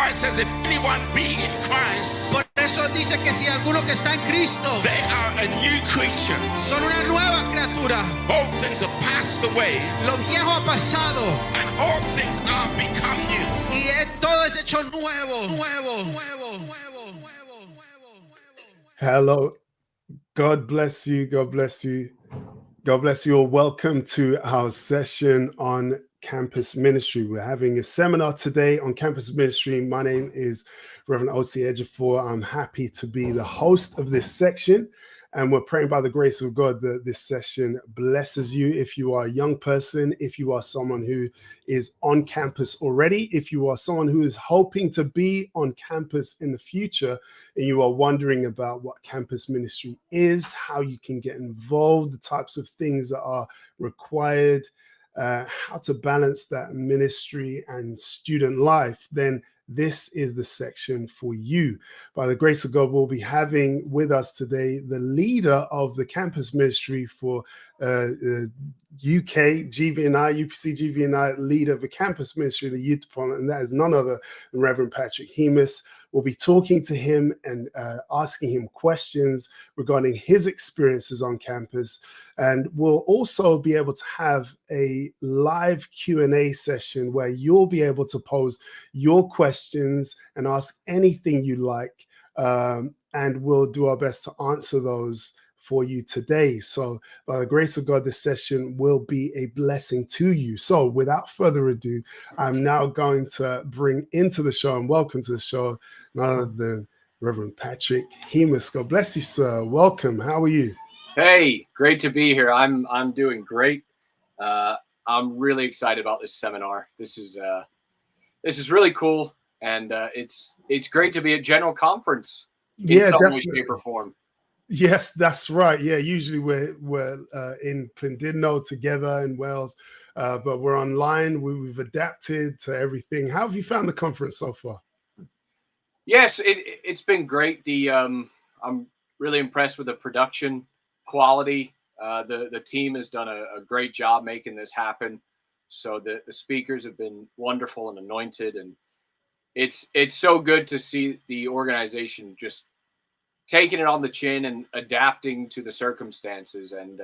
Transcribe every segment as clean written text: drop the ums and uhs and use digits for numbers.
why it says if anyone be in Christ, Por eso dice que si alguno que está en Cristo, they are a new creature. son una nueva criatura. All things are passed away, Lo viejo ha pasado and all things are become new. y todo es hecho nuevo. Hello. God bless you. God bless you. God bless you all. Welcome to our session on campus ministry. We're having a seminar today on campus ministry. My name is Reverend O.C. Ejiofor. I'm happy to be the host of this section. And we're praying by the grace of God that this session blesses you. If you are a young person, if you are someone who is on campus already, if you are someone who is hoping to be on campus in the future, and you are wondering about what campus ministry is, how you can get involved, the types of things that are required, how to balance that ministry and student life, then this is the section for you. By the grace of God, we'll be having with us today the leader of the campus ministry for UPCGB&I, UPCGB&I, leader of the campus ministry of the youth department, and that is none other than Rev Patrick Hemis. We'll be talking to him and asking him questions regarding his experiences on campus. And we'll also be able to have a live Q&A session where you'll be able to pose your questions and ask anything you like. And we'll do our best to answer those for you today. So by the grace of God, this session will be a blessing to you. So without further ado, I'm now going to bring into the show and welcome to the show none other than Reverend Patrick Hemis. God bless you, sir. Welcome. How are you? Hey, great to be here. I'm doing great. I'm really excited about this seminar. This is really cool, and it's great to be at General Conference in some way, shape, or form. Yes, that's right. Yeah, usually we're in Llandudno together in Wales, but we're online. We've adapted to everything. How have you found the conference so far? Yes, it's been great. I'm really impressed with the production quality. The team has done a great job making this happen. So the speakers have been wonderful and anointed, and it's so good to see the organization just taking it on the chin and adapting to the circumstances. And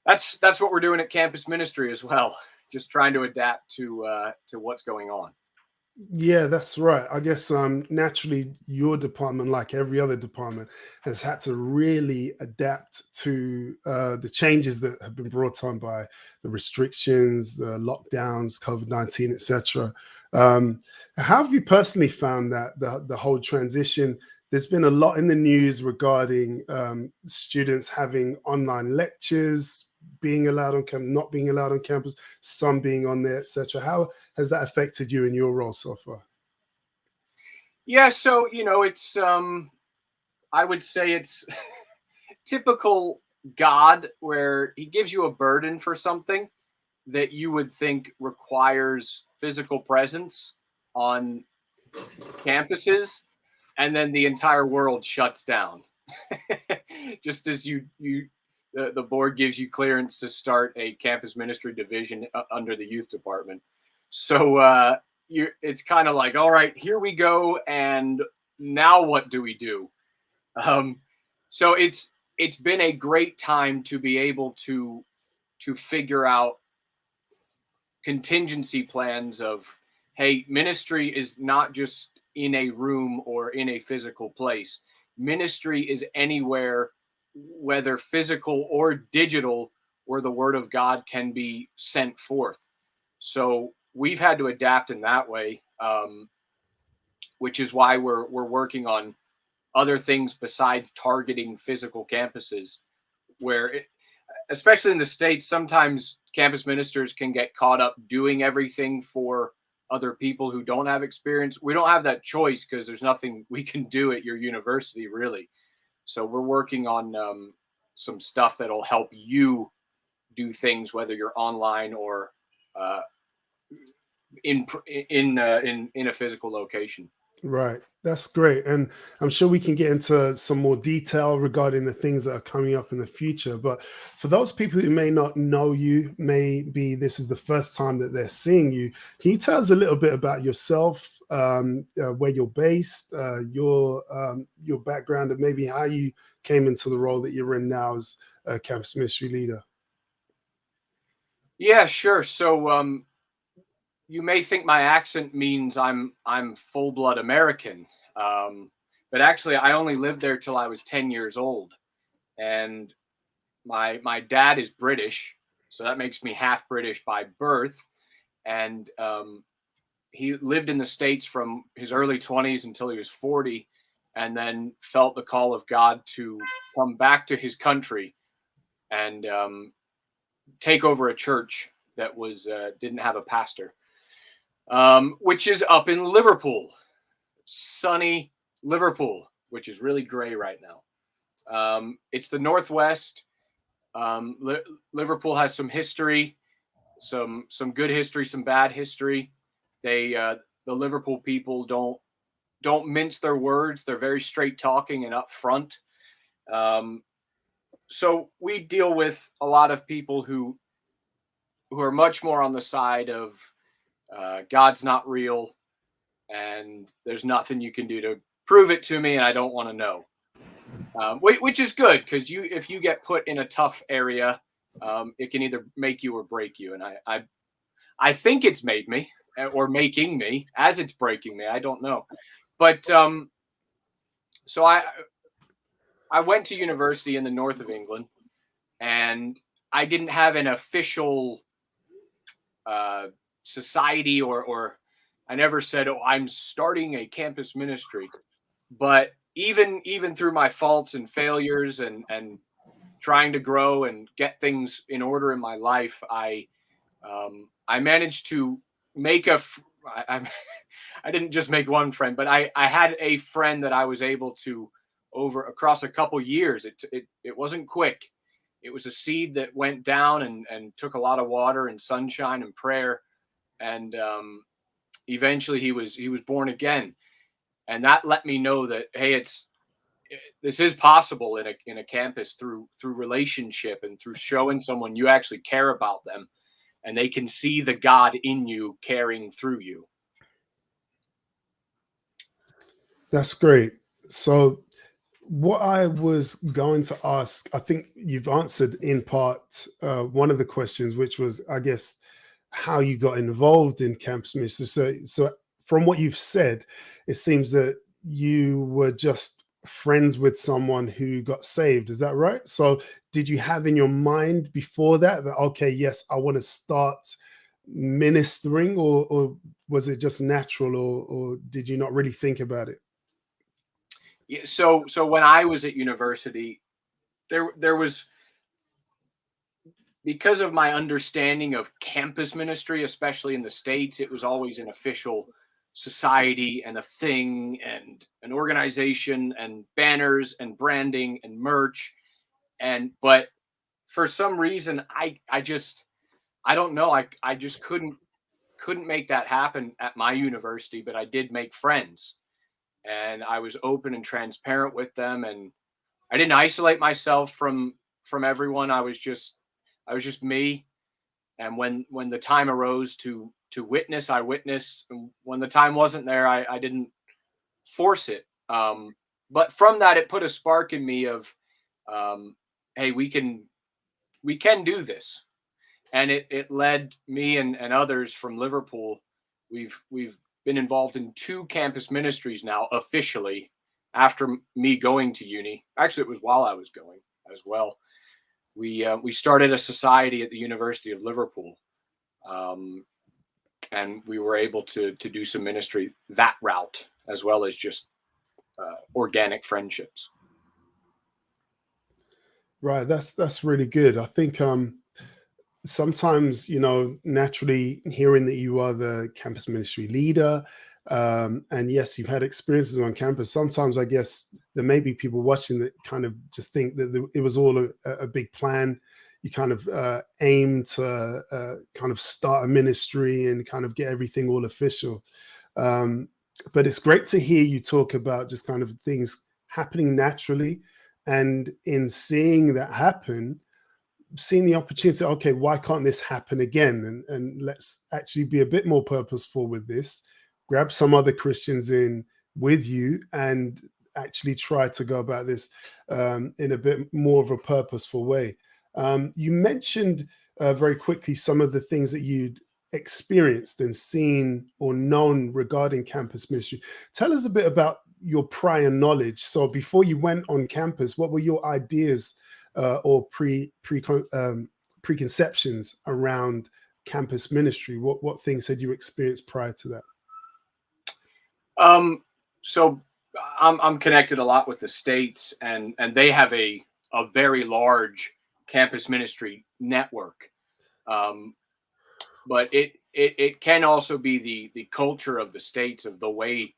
that's what we're doing at campus ministry as well. Just trying to adapt to what's going on. Yeah, that's right. I guess naturally your department, like every other department, has had to really adapt to the changes that have been brought on by the restrictions, the lockdowns, COVID-19, etc. How have you personally found that the whole transition? There's been a lot in the news regarding students having online lectures, being allowed on campus, not being allowed on campus, some being on there, etc. How has that affected you in your role so far? Yeah, so it's I would say it's typical God, where he gives you a burden for something that you would think requires physical presence on campuses, and then the entire world shuts down. Just as the board gives you clearance to start a campus ministry division under the youth department. So it's kind of like, all right, here we go, and now what do we do? So it's been a great time to be able to figure out contingency plans of, hey, ministry is not just in a room or in a physical place. Ministry is anywhere, whether physical or digital, where the word of God can be sent forth. So we've had to adapt in that way, which is why we're working on other things besides targeting physical campuses, where especially in the States, sometimes campus ministers can get caught up doing everything for other people who don't have experience. We don't have that choice because there's nothing we can do at your university, really. So we're working on some stuff that'll help you do things, whether you're online or in a physical location. Right. That's great. And I'm sure we can get into some more detail regarding the things that are coming up in the future. But for those people who may not know you, maybe this is the first time that they're seeing you, can you tell us a little bit about yourself, where you're based, your background, and maybe how you came into the role that you're in now as a campus ministry leader? Yeah, sure. So you may think my accent means I'm full blood American, but actually I only lived there till I was 10 years old, and my dad is British, so that makes me half British by birth, and he lived in the States from his early 20s until he was 40, and then felt the call of God to come back to his country and take over a church that was didn't have a pastor, which is up in Liverpool, sunny Liverpool, which is really gray right now. It's the Northwest. Liverpool has some history, some good history, some bad history. They the Liverpool people don't mince their words. They're very straight talking and upfront. So we deal with a lot of people who are much more on the side of God's not real, and there's nothing you can do to prove it to me, and I don't want to know. Which is good, because if you get put in a tough area, it can either make you or break you. And I think it's made me, or making me, as it's breaking me. I don't know, but so I went to university in the north of England, and I didn't have an official society, or I never said, "Oh, I'm starting a campus ministry." But even through my faults and failures and trying to grow and get things in order in my life, I managed to make I didn't just make one friend, but I had a friend that I was able to, over across a couple years. It wasn't quick. It was a seed that went down and took a lot of water and sunshine and prayer, and eventually he was born again. And that let me know that, hey, this is possible in a campus through relationship and through showing someone you actually care about them, and they can see the God in you caring through you. That's great. So what I was going to ask, I think you've answered in part one of the questions, which was, I guess, how you got involved in campus ministry. So from what you've said, it seems that you were just friends with someone who got saved. Is that right? So did you have in your mind before that, okay, yes, I want to start ministering, or was it just natural, or did you not really think about it? Yeah, so when I was at university, there was, because of my understanding of campus ministry, especially in the States, it was always an official society and a thing and an organization and banners and branding and merch. But for some reason, I don't know. I just couldn't make that happen at my university, but I did make friends, and I was open and transparent with them, and I didn't isolate myself from everyone. I was just me. And when the time arose to witness, I witnessed. And when the time wasn't there, I didn't force it. But from that, it put a spark in me of, hey, we can do this. And it led me and others from Liverpool. We've been involved in 2 campus ministries now officially, after me going to uni. Actually, it was while I was going as well. We started a society at the University of Liverpool, and we were able to do some ministry that route, as well as just organic friendships. Right, that's really good. I think sometimes, naturally hearing that you are the campus ministry leader, and yes, you've had experiences on campus. Sometimes I guess there may be people watching that kind of just think that it was all a big plan. You kind of aim to kind of start a ministry and kind of get everything all official. but it's great to hear you talk about just kind of things happening naturally, and in seeing that happen, seeing the opportunity, okay, why can't this happen again? And let's actually be a bit more purposeful with this. Grab some other Christians in with you and actually try to go about this in a bit more of a purposeful way. You mentioned very quickly some of the things that you'd experienced and seen or known regarding campus ministry. Tell us a bit about your prior knowledge. So before you went on campus, what were your ideas or preconceptions around campus ministry? What things had you experienced prior to that? So I'm connected a lot with the states, and they have a very large campus ministry network. But it can also be the culture of the states, of the way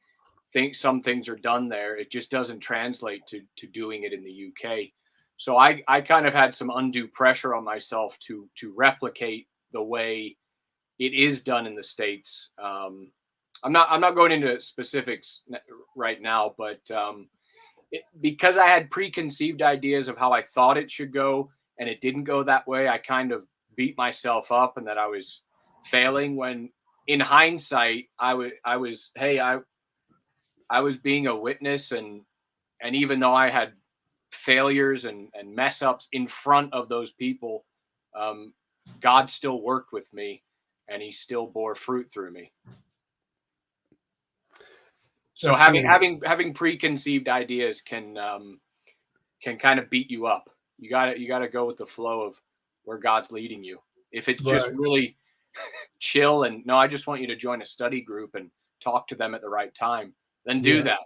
some things are done there. It just doesn't translate to doing it in the UK. So I kind of had some undue pressure on myself to replicate the way it is done in the States. I'm not going into specifics right now, but because I had preconceived ideas of how I thought it should go, and it didn't go that way, I kind of beat myself up and that I was failing, when in hindsight I was being a witness, and even though I had failures and mess ups in front of those people, God still worked with me, and he still bore fruit through me. So That's having preconceived ideas can kind of beat you up. You gotta go with the flow of where God's leading you. If it's just right. really chill and no, I just want you to join a study group and talk to them at the right time, then do Yeah. that.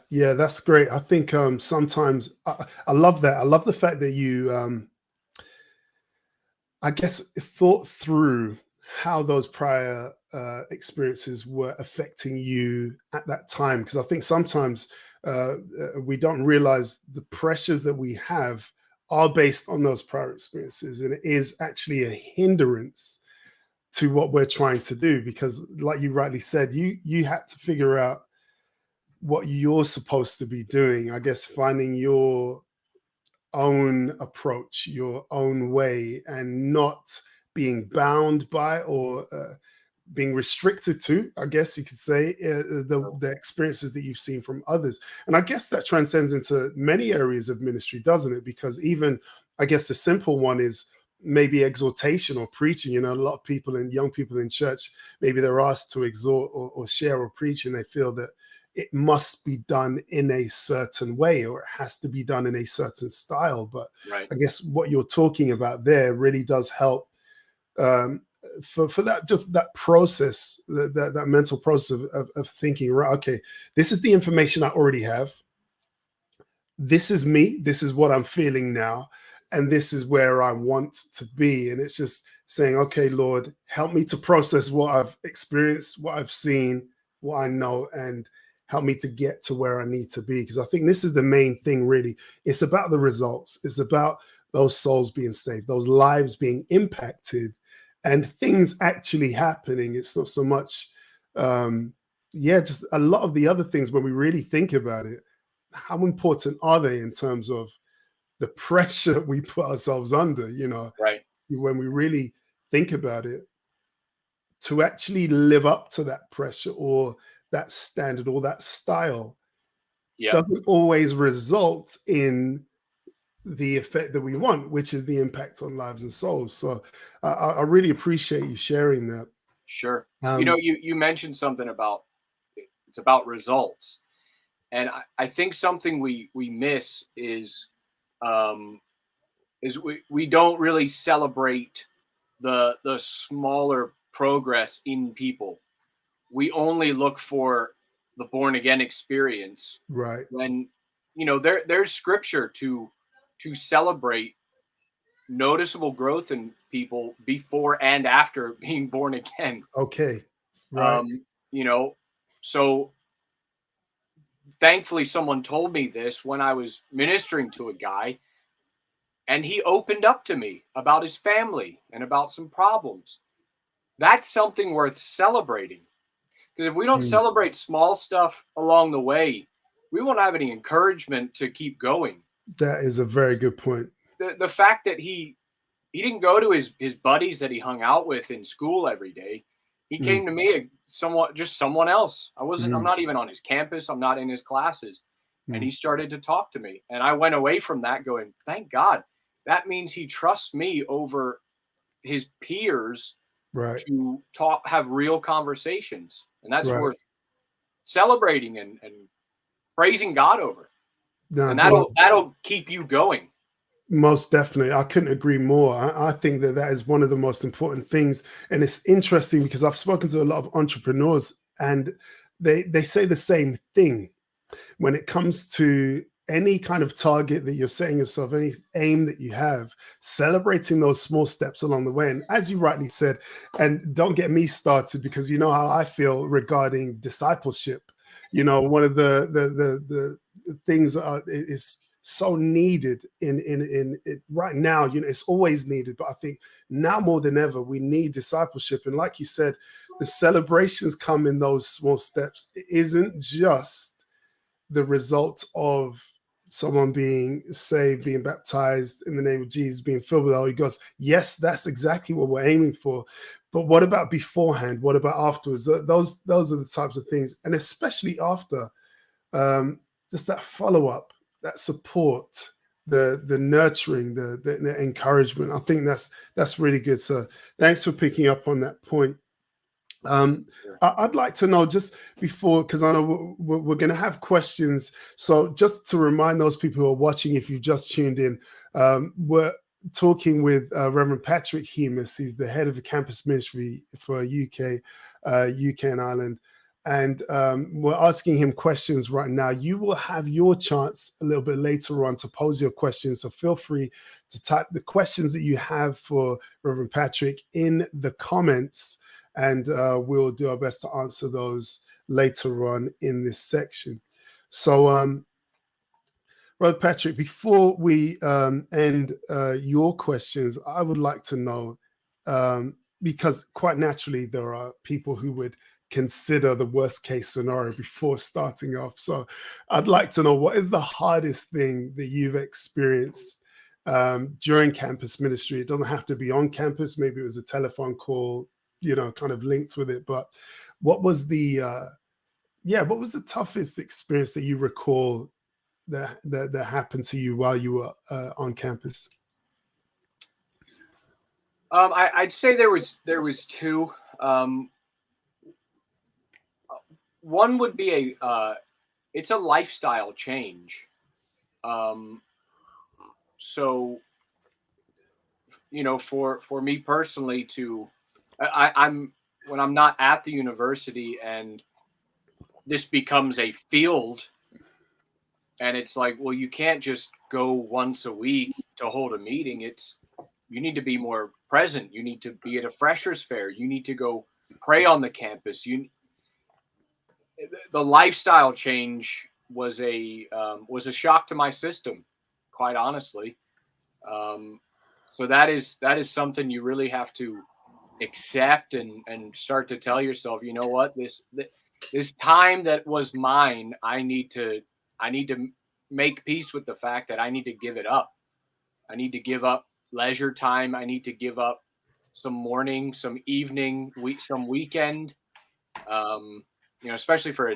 Yeah, that's great. I think sometimes I love that. I love the fact that you I guess thought through how those prior experiences were affecting you at that time, because I think sometimes we don't realize the pressures that we have are based on those prior experiences, and it is actually a hindrance to what we're trying to do. Because, like you rightly said, you had to figure out what you're supposed to be doing. I guess finding your own approach, your own way, and not being bound by or being restricted to, I guess you could say, the experiences that you've seen from others. And I guess that transcends into many areas of ministry, doesn't it? Because even, I guess, the simple one is maybe exhortation or preaching. You know, a lot of people and young people in church, maybe they're asked to exhort or share or preach, and they feel that it must be done in a certain way, or it has to be done in a certain style. But Right. I guess what you're talking about there really does help for that, just that process, that mental process of thinking, right, okay, this is the information I already have. This is me. This is what I'm feeling now. And this is where I want to be. And it's just saying, okay, Lord, help me to process what I've experienced, what I've seen, what I know, and help me to get to where I need to be. Because I think this is the main thing, really. It's about the results. It's about those souls being saved, those lives being impacted, and things actually happening. It's not so much, just a lot of the other things, when we really think about it, how important are they in terms of the pressure we put ourselves under, Right. when we really think about it, to actually live up to that pressure or that standard or that style Yeah. doesn't always result in the effect that we want, which is the impact on lives and souls. So I really appreciate you sharing that. Sure. Um, You mentioned something about it's about results. And I think something we miss is we don't really celebrate the smaller progress in people. We only look for the born again experience, right. when there's scripture to celebrate noticeable growth in people before and after being born again. Okay. Right. Um, you know, so thankfully someone told me this when I was ministering to a guy, and he opened up to me about his family and about some problems. That's something worth celebrating. Because if we don't celebrate small stuff along the way, we won't have any encouragement to keep going. That is a very good point. The fact that he didn't go to his buddies that he hung out with in school every day. He came to me someone else. I'm not even on his campus. I'm not in his classes. And he started to talk to me. And I went away from that going, thank God. That means he trusts me over his peers to have real conversations. And that's worth celebrating and praising God over. No, and that'll keep you going. Most definitely. I couldn't agree more. I think that is one of the most important things. And it's interesting because I've spoken to a lot of entrepreneurs and they say the same thing when it comes to any kind of target that you're setting yourself, any aim that you have, celebrating those small steps along the way. And as you rightly said, and don't get me started because you know how I feel regarding discipleship. You know, one of the things is so needed in right now. You know, it's always needed, but I think now more than ever we need discipleship. And like you said, the celebrations come in those small steps. It isn't just the result of someone being saved, being baptized in the name of Jesus, being filled with the Holy Ghost. Yes, that's exactly what we're aiming for. But what about beforehand? What about afterwards? Those are the types of things, and especially after, just that follow-up, that support, the nurturing, the encouragement. I think that's really good. So thanks for picking up on that point. I'd like to know just before, because I know we're going to have questions. So just to remind those people who are watching, if you've just tuned in, we're talking with Rev Patrick Hemis. He's the head of the campus ministry for UK and Ireland. And we're asking him questions right now. You will have your chance a little bit later on to pose your questions. So feel free to type the questions that you have for Rev Patrick in the comments, and we'll do our best to answer those later on in this section. So, Rev Patrick, before we end your questions, I would like to know, because quite naturally there are people who would consider the worst case scenario before starting off. So I'd like to know, what is the hardest thing that you've experienced during campus ministry? It doesn't have to be on campus. Maybe it was a telephone call, you know, kind of linked with it. But what was the toughest experience that you recall that happened to you while you were on campus? I'd say there was two. One would be it's a lifestyle change. So, you know, for me personally, I'm when I'm not at the university and this becomes a field, and it's like, well, you can't just go once a week to hold a meeting. You need to be more present. You need to be at a freshers fair. You need to go pray on the campus. The lifestyle change was a shock to my system, quite honestly. So that is something you really have to accept and start to tell yourself, you know what, this time that was mine, I need to make peace with the fact that I need to give it up. I need to give up leisure time. I need to give up some morning, some evening, some weekend. You know, especially for a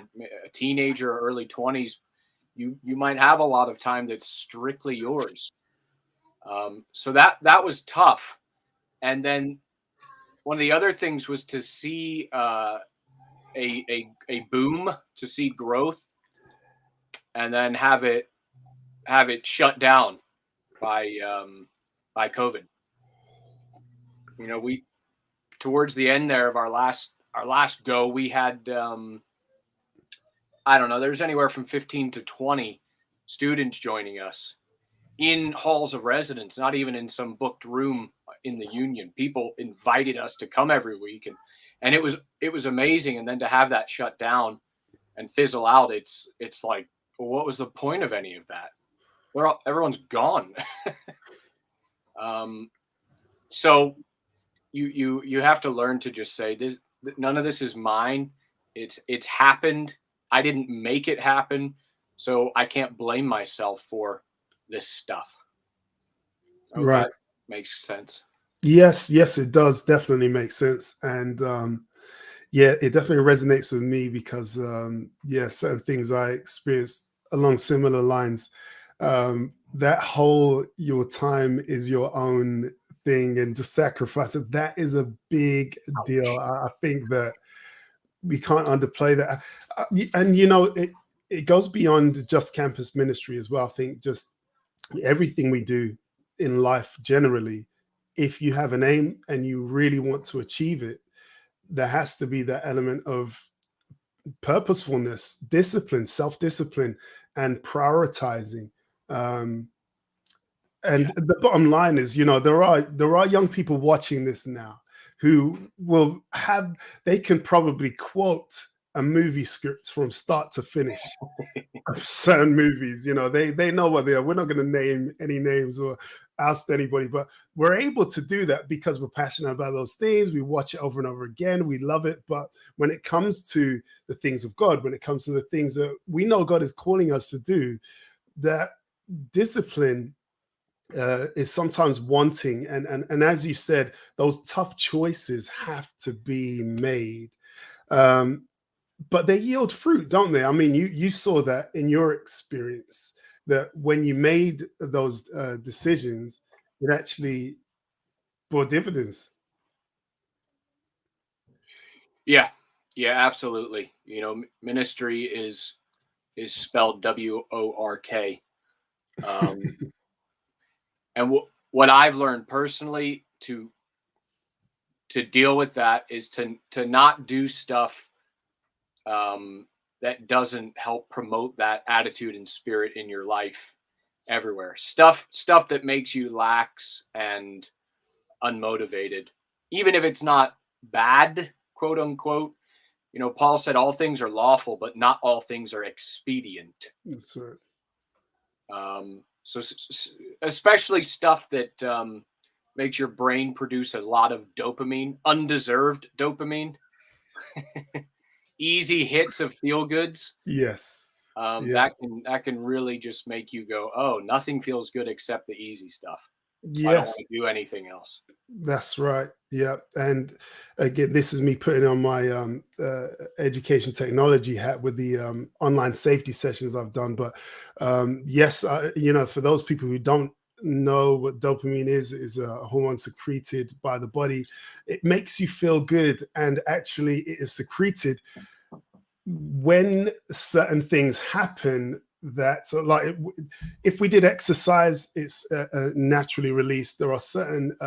teenager or early 20s, you might have a lot of time that's strictly yours. So that was tough. And then one of the other things was to see a boom, to see growth, and then have it shut down by COVID. You know, we towards the end there of our last go, we had I don't know, there's anywhere from 15 to 20 students joining us in halls of residence, not even in some booked room in the union. People invited us to come every week, and it was amazing. And then to have that shut down and fizzle out, it's like, well, what was the point of any of that? Everyone's gone. So you have to learn to just say, this, none of this is mine. It's happened. I didn't make it happen, so I can't blame myself for this stuff. I hope Right. that makes sense. Yes, yes, it does definitely make sense. And yeah, it definitely resonates with me because yeah, certain things I experienced along similar lines. That whole your time is your own thing and just sacrifice it, that is a big deal. I think that we can't underplay that. And you know, it goes beyond just campus ministry as well. I think just everything we do in life generally, if you have an aim and you really want to achieve it, there has to be that element of purposefulness, discipline, self-discipline, and prioritizing. Um, and Yeah. the bottom line is, you know, there are young people watching this now who will have, they can probably quote a movie script from start to finish of certain movies. You know, they know what they are. We're not going to name any names or ask anybody, but we're able to do that because we're passionate about those things. We watch it over and over again. We love it. But when it comes to the things of God, when it comes to the things that we know God is calling us to do, that discipline is sometimes wanting. And as you said, those tough choices have to be made. Um, but they yield fruit, don't they? I mean, you saw that in your experience, that when you made those decisions, it actually brought dividends. Yeah. Yeah, absolutely. You know, ministry is spelled WORK. Um, and what I've learned personally to deal with that is to not do stuff that doesn't help promote that attitude and spirit in your life everywhere. Stuff that makes you lax and unmotivated, even if it's not bad, quote unquote. You know, Paul said all things are lawful, but not all things are expedient. That's right. So especially stuff that makes your brain produce a lot of dopamine, undeserved dopamine, easy hits of feel goods. Yes. Yeah. That can really just make you go, oh, nothing feels good except the easy stuff. So I don't Yes. want to do anything else. That's right. Yeah. And again, this is me putting on my education technology hat with the online safety sessions I've done. But yes, you know, for those people who don't know what dopamine is a hormone secreted by the body. It makes you feel good. And actually, it is secreted when certain things happen that like if we did exercise, it's naturally released. There are certain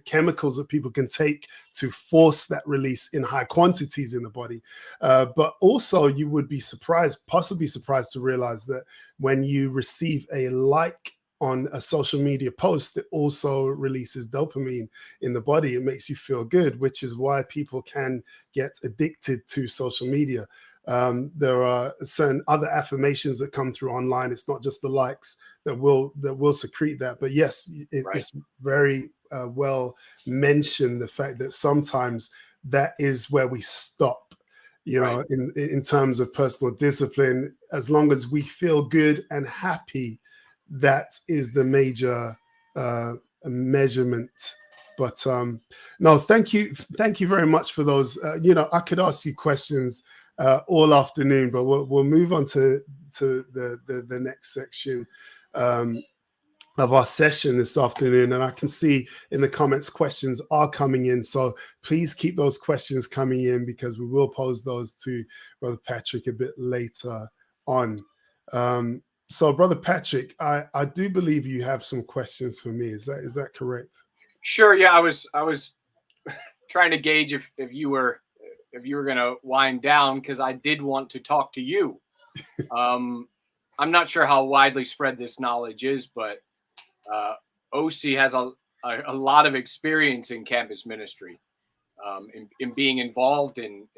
chemicals that people can take to force that release in high quantities in the body, but also you would be surprised, possibly surprised, to realize that when you receive a like on a social media post, it also releases dopamine in the body. It makes you feel good, which is why people can get addicted to social media. There are certain other affirmations that come through online. It's not just the likes that will secrete that. But yes, it's very well mentioned, the fact that sometimes that is where we stop. You know, in terms of personal discipline, as long as we feel good and happy, that is the major measurement. But no, thank you very much for those. You know, I could ask you questions all afternoon, but we'll move on to the next section of our session this afternoon. And I can see in the comments questions are coming in, so please keep those questions coming in, because we will pose those to Brother Patrick a bit later on. So Brother Patrick, I do believe you have some questions for me. Is that correct? Sure. Yeah, I was trying to gauge if you were going to wind down, because I did want to talk to you. I'm not sure how widely spread this knowledge is, but OC has a lot of experience in campus ministry, in being involved in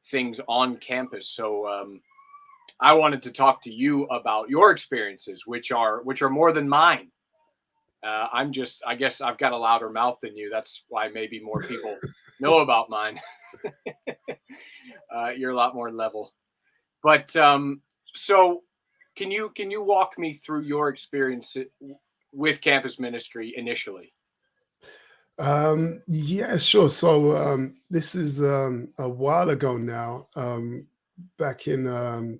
things on campus. So I wanted to talk to you about your experiences, which are more than mine. I guess I've got a louder mouth than you. That's why maybe more people know about mine. You're a lot more level. But so can you walk me through your experience with campus ministry initially? Yeah, sure. So this is a while ago now, back in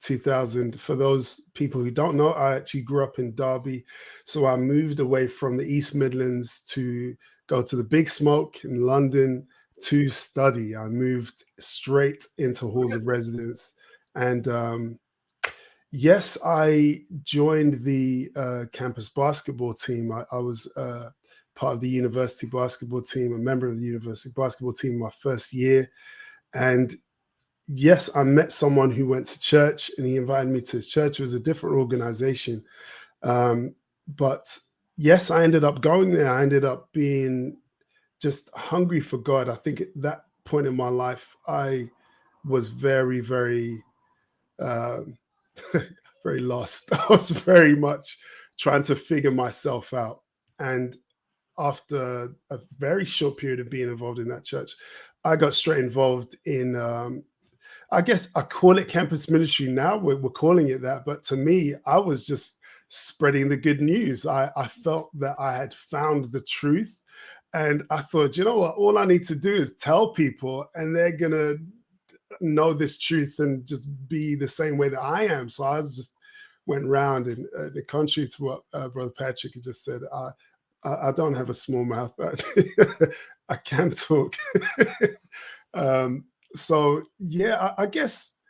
2000. For those people who don't know, I actually grew up in Derby. So I moved away from the East Midlands to go to the Big Smoke in London to study. I moved straight into halls of residence. And yes, I joined the campus basketball team. I was part of the university basketball team, a member of the university basketball team my first year. And yes, I met someone who went to church and he invited me to his church. It was a different organization. But yes, I ended up going there. I ended up being just hungry for God. I think at that point in my life, I was very, very, um, very lost. I was very much trying to figure myself out. And after a very short period of being involved in that church, I got straight involved in, I guess I call it campus ministry now. We're calling it that. But to me, I was just spreading the good news. I felt that I had found the truth. And I thought, you know what? All I need to do is tell people, and they're going to know this truth and just be the same way that I am. So I just went around, and the contrary to what Brother Patrick had just said, I don't have a small mouth. I can talk. So yeah, I guess,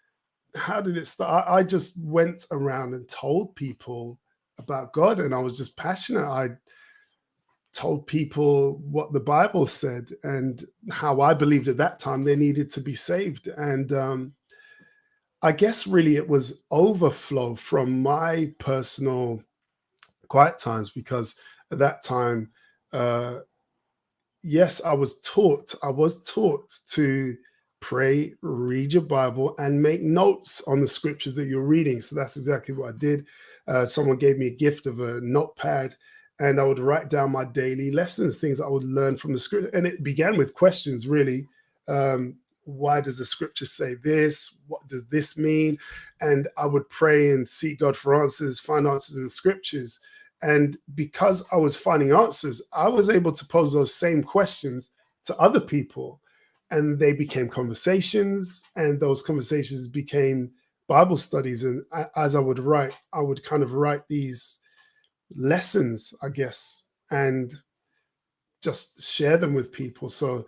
how did it start? I just went around and told people about God, and I was just passionate. I told people what the Bible said and how I believed at that time they needed to be saved. And I guess really it was overflow from my personal quiet times, because at that time, yes, I was taught to pray, read your Bible, and make notes on the scriptures that you're reading. So that's exactly what I did. Someone gave me a gift of a notepad, and I would write down my daily lessons, things I would learn from the scripture. And it began with questions, really. Why does the scripture say this? What does this mean? And I would pray and seek God for answers, find answers in the scriptures. And because I was finding answers, I was able to pose those same questions to other people. And they became conversations, and those conversations became Bible studies. And as I would write, I would kind of write these lessons, I guess, and just share them with people. So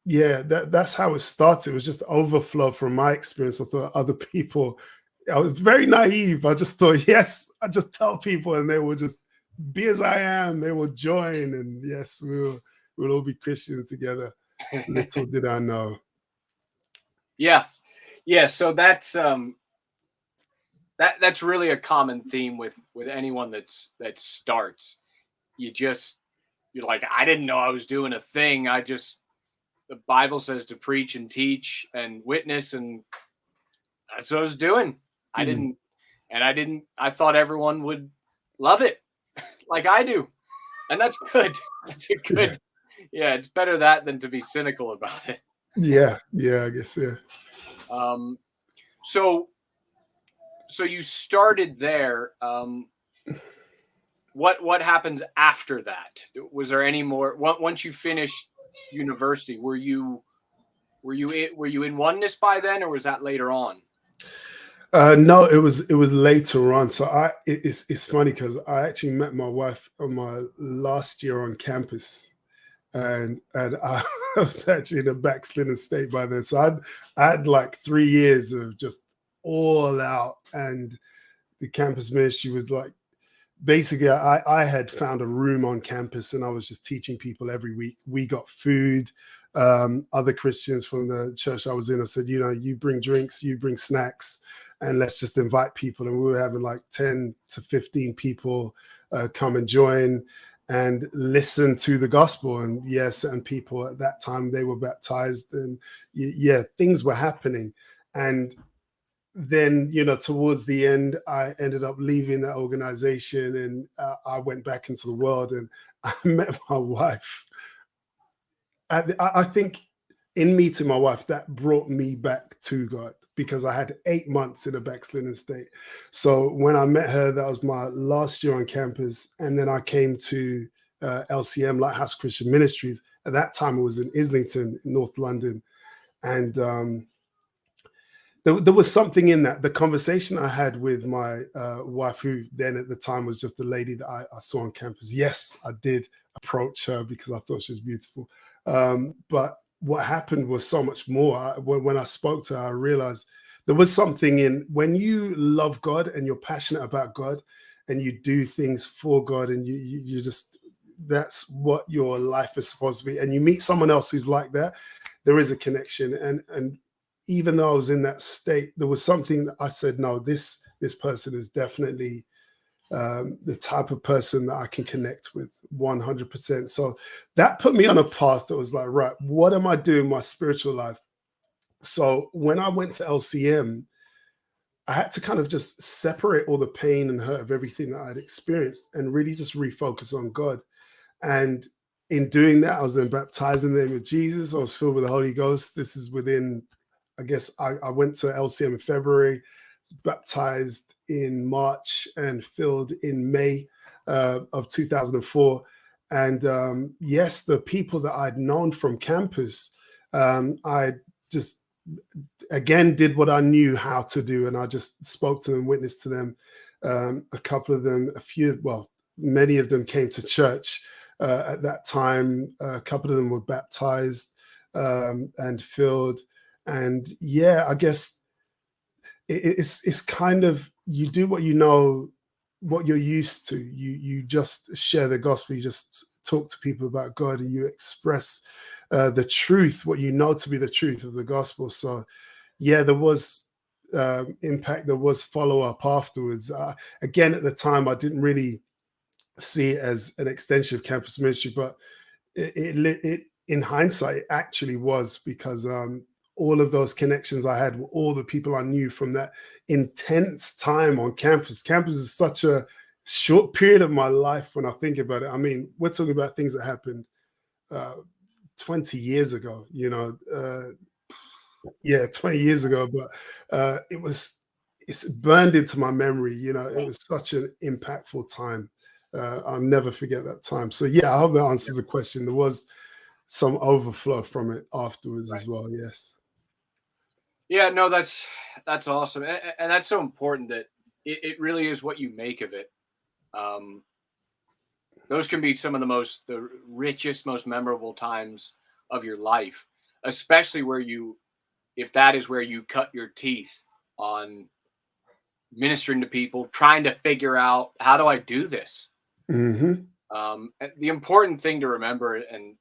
yeah, that's how it started. It was just overflow from my experience. I thought other people, I was very naive. I just thought, yes, I just tell people and they will just be as I am. They will join, and yes, we'll all be Christians together. Little did I know. Yeah. So that's really a common theme with anyone that starts. You're like, I didn't know I was doing a thing. The Bible says to preach and teach and witness, and that's what I was doing. I thought everyone would love it like I do. And that's good. That's a good, yeah, it's better that than to be cynical about it. Yeah, I guess, yeah. So you started there. What happens after that? Was there any more once you finished university? Were you in oneness by then, or was that later on? No, it was later on. So it's funny because I actually met my wife on my last year on campus, and I was actually in a backslidden state by then. So I had like 3 years of just all out, and the campus ministry was like, basically I had found a room on campus, and I was just teaching people every week. We got food. Other Christians from the church I was in, I said, you bring drinks, you bring snacks, and let's just invite people. And we were having like 10 to 15 people come and join and listen to the gospel. And yes, and people at that time, they were baptized, and yeah, things were happening. And then, towards the end, I ended up leaving that organization, and I went back into the world, and I met my wife. I think in meeting my wife, that brought me back to God, because I had 8 months in a backslidden state. So when I met her, that was my last year on campus. And then I came to LCM, Lighthouse Christian Ministries. At that time, it was in Islington, North London. And there was something in that. The conversation I had with my wife, who then at the time was just the lady that I saw on campus. Yes, I did approach her because I thought she was beautiful. But what happened was so much more. When I spoke to her, I realized there was something in when you love God and you're passionate about God and you do things for God, and you just, that's what your life is supposed to be. And you meet someone else who's like that, there is a connection. And even though I was in that state, there was something that I said, no, this person is definitely the type of person that I can connect with 100%. So that put me on a path that was like, right, what am I doing in my spiritual life? So when I went to LCM, I had to kind of just separate all the pain and hurt of everything that I'd experienced and really just refocus on God. And in doing that, I was then baptized in the name of Jesus. I was filled with the Holy Ghost. This is within, I guess, I went to LCM in February, baptized in March, and filled in May of 2004. And yes, the people that I'd known from campus, I just, again, did what I knew how to do. And I just spoke to them, witnessed to them. A couple of them, many of them came to church at that time. A couple of them were baptized and filled. And yeah, I guess it's kind of, you do what you know, what you're used to. You just share the gospel. You just talk to people about God, and you express the truth, what you know to be the truth of the gospel. So yeah, there was impact. There was follow up afterwards. Again, at the time, I didn't really see it as an extension of campus ministry, but it in hindsight, it actually was, because all of those connections I had were all the people I knew from that intense time on campus. Campus is such a short period of my life when I think about it. I mean, we're talking about things that happened 20 years ago, 20 years ago, but it's burned into my memory. It was such an impactful time. I'll never forget that time. So yeah, I hope that answers the question. There was some overflow from it afterwards as well. Yes. Yeah, no, that's awesome. And that's so important, that it really is what you make of it. Those can be some of the richest, most memorable times of your life, especially if that is where you cut your teeth on ministering to people, trying to figure out, how do I do this? Mm-hmm. The important thing to remember, and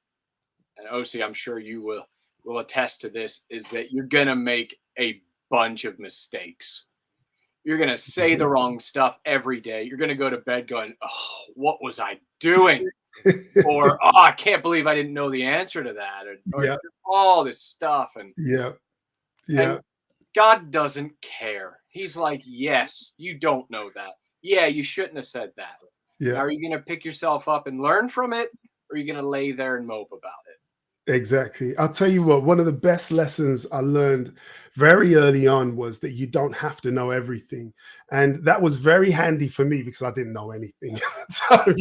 OC, I'm sure you will attest to this, is that you're going to make a bunch of mistakes. You're going to say the wrong stuff every day. You're going to go to bed going, oh, what was I doing? Or, oh, I can't believe I didn't know the answer to that. Or all this stuff. And and God doesn't care. He's like, yes, you don't know that. Yeah, you shouldn't have said that. Yeah. Are you going to pick yourself up and learn from it? Or are you going to lay there and mope about it? Exactly. I'll tell you what, one of the best lessons I learned very early on was that you don't have to know everything. And that was very handy for me, because I didn't know anything. So,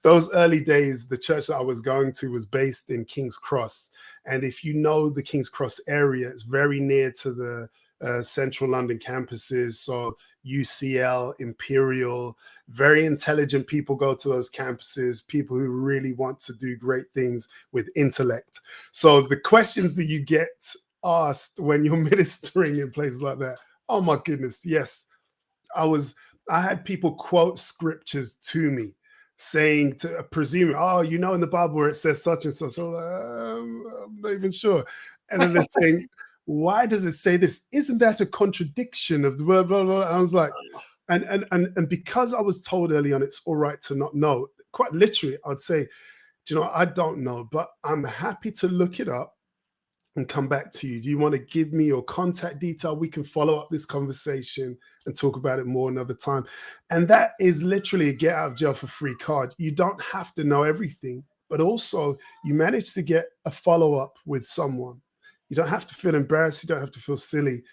those early days, the church that I was going to was based in King's Cross. And if you know the King's Cross area, it's very near to the central London campuses. So UCL, Imperial, very intelligent people go to those campuses, people who really want to do great things with intellect. So the questions that you get asked when you're ministering in places like that, oh my goodness, yes. I had people quote scriptures to me, saying, to presuming, oh, in the Bible where it says such and such. I'm not even sure. And then they're saying, why does it say this? Isn't that a contradiction of the word? Blah, blah, blah. I was like, and because I was told early on, it's all right to not know. Quite literally, I'd say, I don't know, but I'm happy to look it up and come back to you. Do you want to give me your contact detail? We can follow up this conversation and talk about it more another time. And that is literally a get out of jail for free card. You don't have to know everything, but also you manage to get a follow up with someone. You don't have to feel embarrassed. You don't have to feel silly.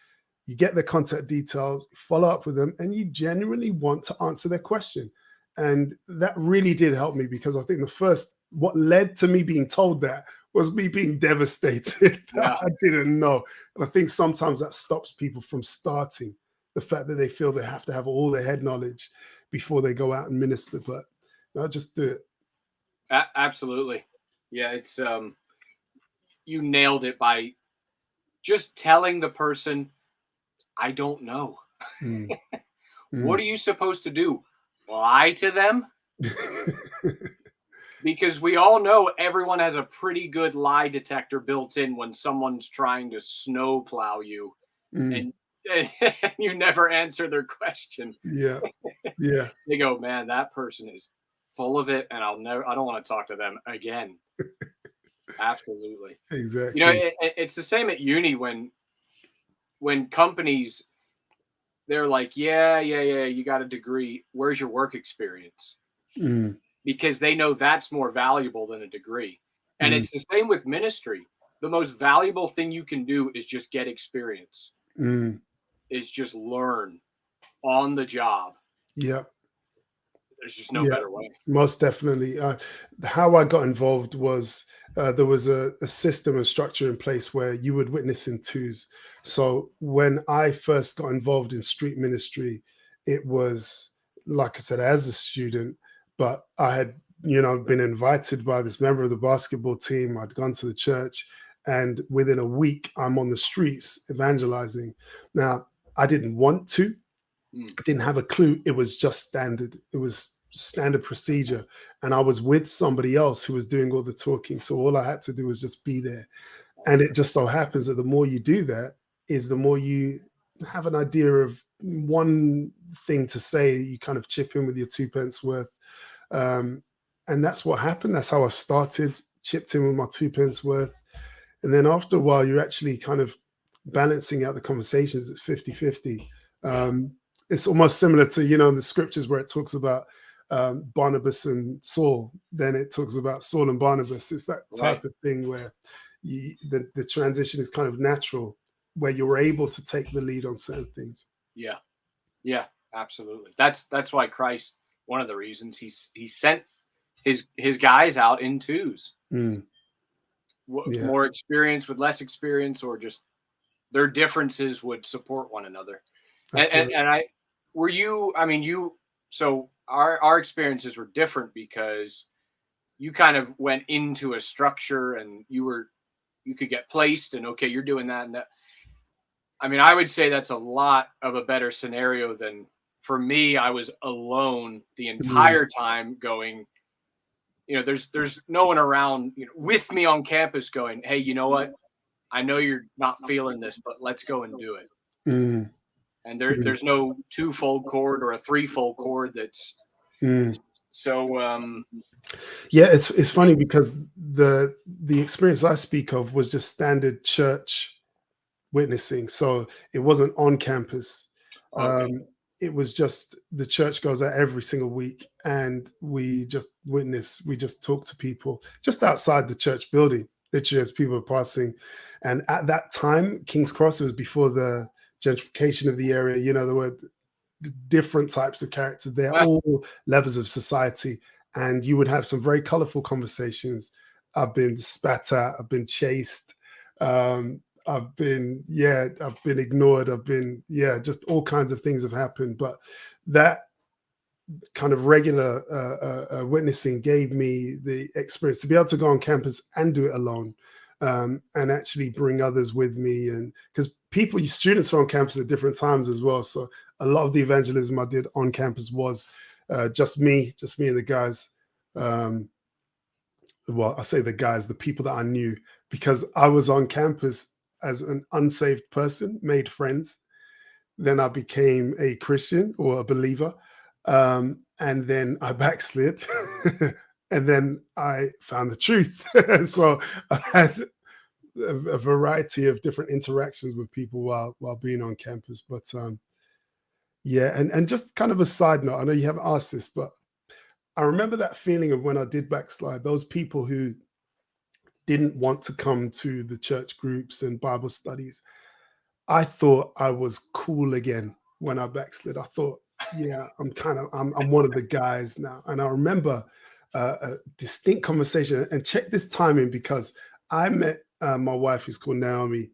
You get their contact details, follow up with them, and you genuinely want to answer their question. And that really did help me, because I think what led to me being told that was me being devastated that I didn't know. And I think sometimes that stops people from starting, the fact that they feel they have to have all their head knowledge before they go out and minister. But I'll just do it. Absolutely. Yeah, it's you nailed it by just telling the person, I don't know. What are you supposed to do? Lie to them? Because we all know everyone has a pretty good lie detector built in when someone's trying to snowplow you and you never answer their question. Yeah. They go, man, that person is full of it, and I don't want to talk to them again. Absolutely. Exactly. You know, it's the same at uni when companies, they're like, yeah, you got a degree. Where's your work experience? Because they know that's more valuable than a degree. And it's the same with ministry. The most valuable thing you can do is just get experience. Is just learn on the job. Yep. There's just no better way. Most definitely. How I got involved was there was a system and structure in place where you would witness in twos. So when I first got involved in street ministry, it was, like I said, as a student, but I had, been invited by this member of the basketball team. I'd gone to the church, and within a week, I'm on the streets evangelizing. Now, I didn't want to. I didn't have a clue. It was just standard. It was standard procedure. And I was with somebody else who was doing all the talking. So all I had to do was just be there. And it just so happens that the more you do that, is the more you have an idea of one thing to say. You kind of chip in with your 2 pence worth. And that's what happened. That's how I started, chipped in with my 2 pence worth. And then after a while, you're actually kind of balancing out the conversations at 50-50. It's almost similar to, in the scriptures where it talks about Barnabas and Saul. Then it talks about Saul and Barnabas. It's that type of thing where the transition is kind of natural, where you're able to take the lead on certain things. Yeah, absolutely. That's why Christ, one of the reasons he sent his guys out in twos. More experience with less experience, or just their differences would support one another. So our experiences were different because you kind of went into a structure and you could get placed, and okay, you're doing that and that. I mean, I would say that's a lot of a better scenario than for me. I was alone the entire time going, there's no one around, with me on campus going, hey, you know what? I know you're not feeling this, but let's go and do it. And there's no 2-fold cord or a 3-fold cord that's so. Yeah, it's funny because the experience I speak of was just standard church witnessing. So it wasn't on campus. It was just the church goes out every single week, and we just witness. We just talk to people just outside the church building, literally as people are passing. And at that time, King's Cross, was before the gentrification of the area. There were different types of characters there, all levels of society, and you would have some very colorful conversations. I've been spat at, I've been chased, I've been ignored, just all kinds of things have happened. But that kind of regular witnessing gave me the experience to be able to go on campus and do it alone, and actually bring others with me. And because students are on campus at different times as well. So a lot of the evangelism I did on campus was just me and the guys. Well, I say the guys, the people that I knew, because I was on campus as an unsaved person, made friends. Then I became a Christian or a believer. And then I backslid. And then I found the truth. So I had a variety of different interactions with people while being on campus. But and just kind of a side note, I know you haven't asked this, but I remember that feeling of when I did backslide, those people who didn't want to come to the church groups and Bible studies. I thought I was cool again when I backslid. I thought, yeah, I'm one of the guys now. And I remember a distinct conversation, and check this timing, because I met my wife, who's called Naomi,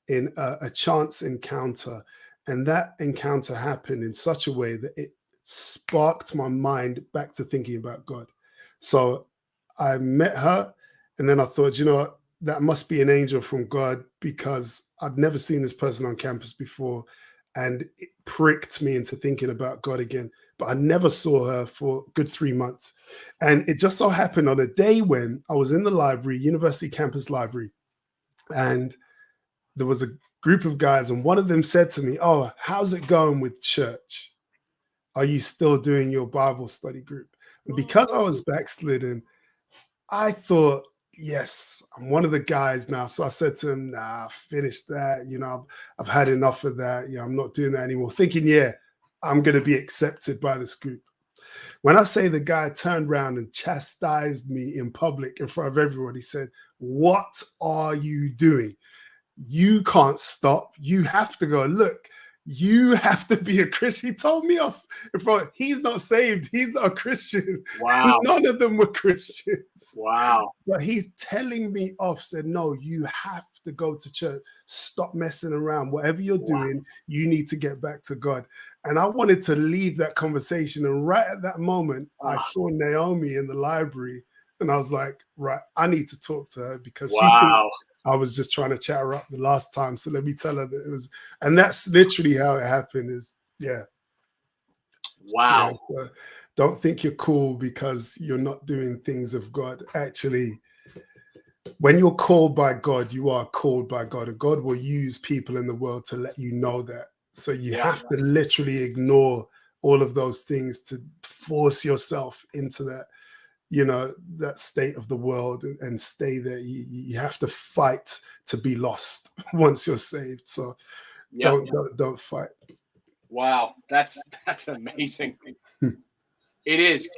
in a chance encounter. And that encounter happened in such a way that it sparked my mind back to thinking about God. So I met her, and then I thought, you know what, that must be an angel from God, because I'd never seen this person on campus before. And it pricked me into thinking about God again. But I never saw her for a good 3 months. And it just so happened on a day when I was in the library, university campus library, and there was a group of guys, and one of them said to me, "Oh, how's it going with church? Are you still doing your Bible study group?" And because I was backslidden, I thought, yes, I'm one of the guys now. So I said to him, "Nah, finish that. You know, I've had enough of that. You know, I'm not doing that anymore." Thinking, yeah, I'm going to be accepted by this group. When I say the guy turned around and chastised me in public in front of everyone, he said, "What are you doing? You can't stop. You have to go. Look, you have to be a Christian." He told me off in front. He's not saved. He's not a Christian. Wow. None of them were Christians. Wow. But he's telling me off, said, "No, you have to go to church. Stop messing around. Whatever you're doing, you need to get back to God." And I wanted to leave that conversation. And right at that moment, I saw Naomi in the library. And I was like, right, I need to talk to her, because she thinks I was just trying to chat her up the last time. So let me tell her that it was. And that's literally how it happened is, yeah. Wow. Yeah, so don't think you're cool because you're not doing things of God. Actually, when you're called by God, you are called by God, and God will use people in the world to let you know that. So you have to literally ignore all of those things to force yourself into that, you know, that state of the world, and stay there. You have to fight to be lost once you're saved. So don't fight. Wow, that's amazing. It is.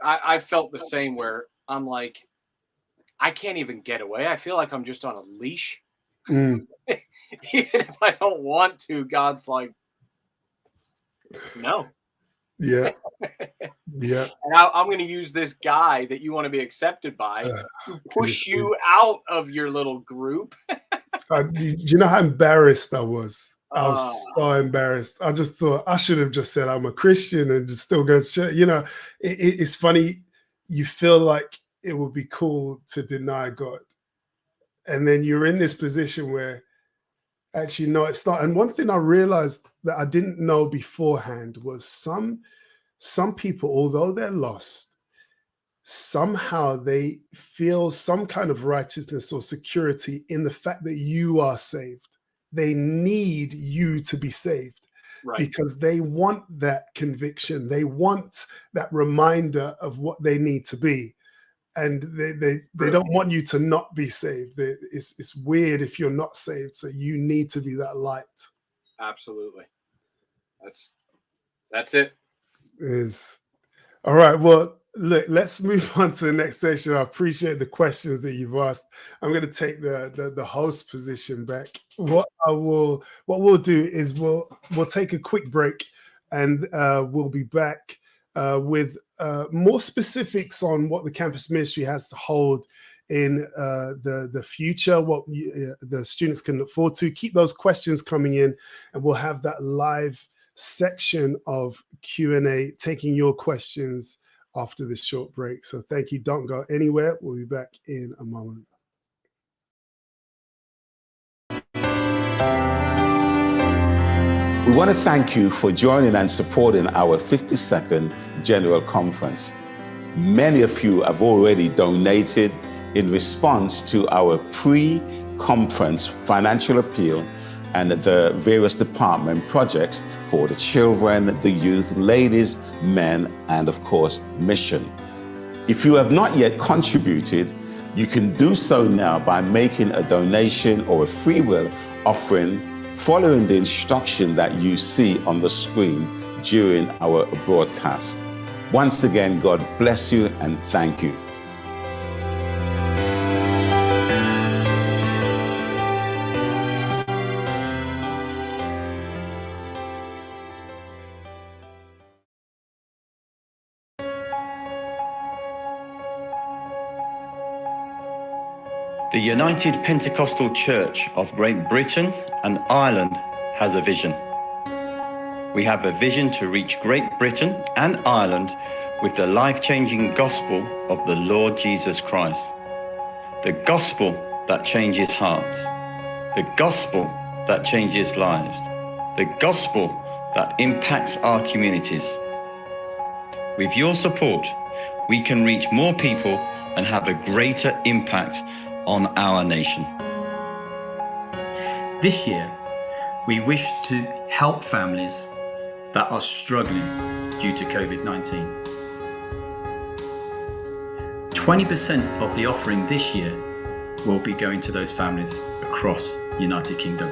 I felt the same, where I'm like, I can't even get away. I feel like I'm just on a leash. Even if I don't want to, God's like, no. Yeah. Yeah. And I'm going to use this guy that you want to be accepted by to push you out of your little group. You know how embarrassed I was? I was so embarrassed. I just thought I should have just said I'm a Christian and just still go to church. You know, it's funny. You feel like it would be cool to deny God. And then you're in this position where actually, no, it's not. And one thing I realized that I didn't know beforehand was some people, although they're lost, somehow they feel some kind of righteousness or security in the fact that you are saved. They need you to be saved, right? Because they want that conviction. They want that reminder of what they need to be. And they don't want you to not be saved. It's weird if you're not saved. So you need to be that light. Absolutely. That's it. Is all right. Well, look, let's move on to the next section. I appreciate the questions that you've asked. I'm going to take the host position back. What we'll do is we'll take a quick break, and we'll be back with more specifics on what the campus ministry has to hold in the future, what the students can look forward to. Keep those questions coming in, and we'll have that live section of Q&A, taking your questions after this short break. So thank you. Don't go anywhere. We'll be back in a moment. We want to thank you for joining and supporting our 52nd General Conference. Many of you have already donated in response to our pre-conference financial appeal and the various department projects for the children, the youth, ladies, men, and of course, mission. If you have not yet contributed, you can do so now by making a donation or a free will offering following the instruction that you see on the screen during our broadcast. Once again, God bless you and thank you. The United Pentecostal Church of Great Britain and Ireland has a vision. We have a vision to reach Great Britain and Ireland with the life-changing gospel of the Lord Jesus Christ. The gospel that changes hearts. The gospel that changes lives. The gospel that impacts our communities. With your support, we can reach more people and have a greater impact on our nation. This year, we wish to help families that are struggling due to COVID-19. 20% of the offering this year will be going to those families across the United Kingdom.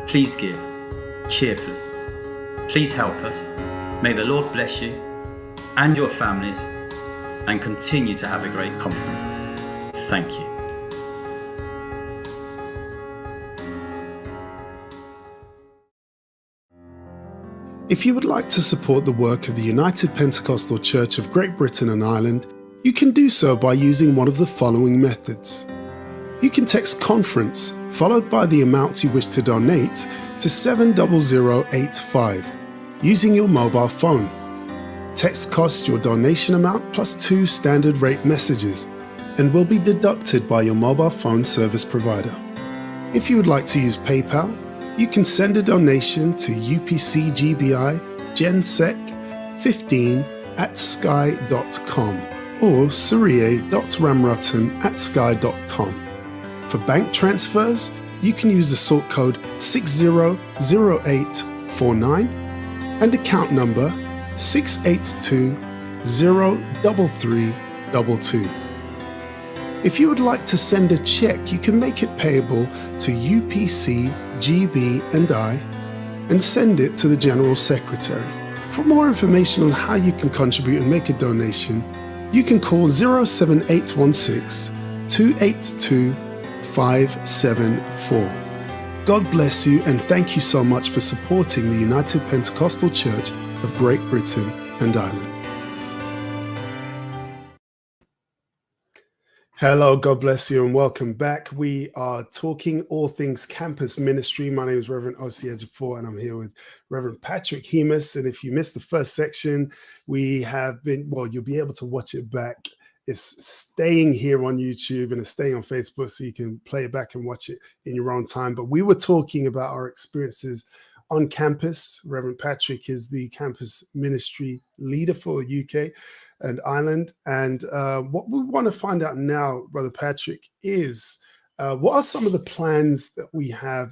Please give cheerfully. Please help us. May the Lord bless you and your families and continue to have a great conference. Thank you. If you would like to support the work of the United Pentecostal Church of Great Britain and Ireland, you can do so by using one of the following methods. You can text conference followed by the amount you wish to donate to 70085 using your mobile phone. Text costs your donation amount plus 2 standard rate messages and will be deducted by your mobile phone service provider. If you would like to use PayPal, you can send a donation to UPCGBI gensec15@sky.com or surie.ramrutten@sky.com. For bank transfers, you can use the sort code 600849 and account number 682-03322. If you would like to send a check, you can make it payable to UPCGB&I and send it to the General Secretary. For more information on how you can contribute and make a donation, you can call 07816 282 574. God bless you and thank you so much for supporting the United Pentecostal Church of Great Britain and Ireland. Hello, God bless you and welcome back. We are talking all things campus ministry. My name is Reverend OC Ejiofor and I'm here with Rev Patrick Hemis. And if you missed the first section, we have been, well, you'll be able to watch it back. It's staying here on YouTube and it's staying on Facebook so you can play it back and watch it in your own time. But we were talking about our experiences on campus. Rev Patrick is the campus ministry leader for UK and Ireland. And what we want to find out now, Brother Patrick, is what are some of the plans that we have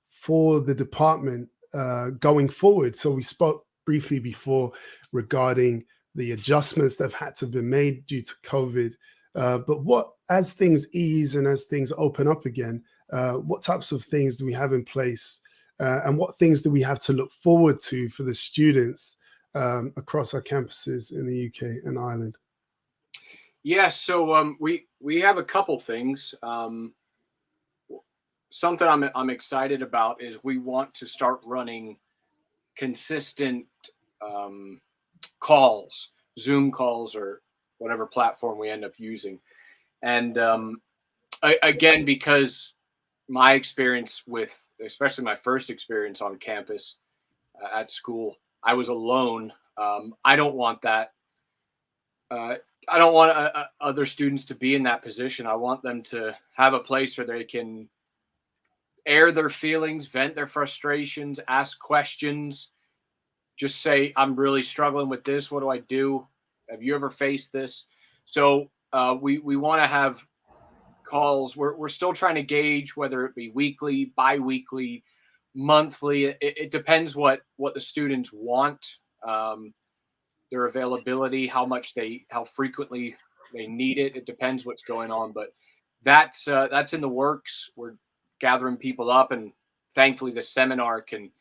for the department going forward? So we spoke briefly before regarding the adjustments that have had to be made due to COVID. But what, as things ease and as things open up again, what types of things do we have in place? And what things do we have to look forward to for the students across our campuses in the UK and Ireland? Yeah, so we have a couple things. Something I'm excited about is we want to start running consistent calls, Zoom calls, or whatever platform we end up using. And again, because my experience with, especially my first experience on campus at school, I was alone. I don't want that. I don't want other students to be in that position. I want them to have a place where they can air their feelings, vent their frustrations, ask questions, just say, I'm really struggling with this. What do I do? Have you ever faced this? So we want to have calls. We're still trying to gauge whether it be weekly, bi-weekly, monthly. It depends what the students want, their availability, how frequently they need it. It depends what's going on, but that's in the works. We're gathering people up, and thankfully the seminar can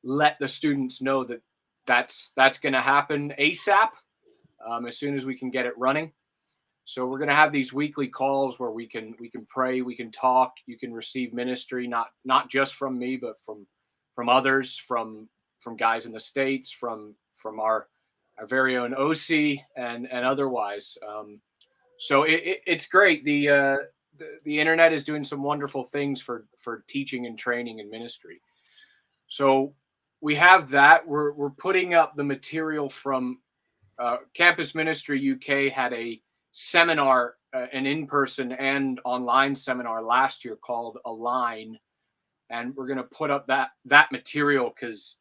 let the students know that that's going to happen ASAP, as soon as we can get it running. So we're going to have these weekly calls where we can pray, we can talk, you can receive ministry, not just from me, but from others, from guys in the States, from our very own OC and otherwise. So it's great. The internet is doing some wonderful things for teaching and training and ministry. So we have that. We're putting up the material from Campus Ministry UK had a seminar, an in-person and online seminar last year called Align, and we're going to put up that material because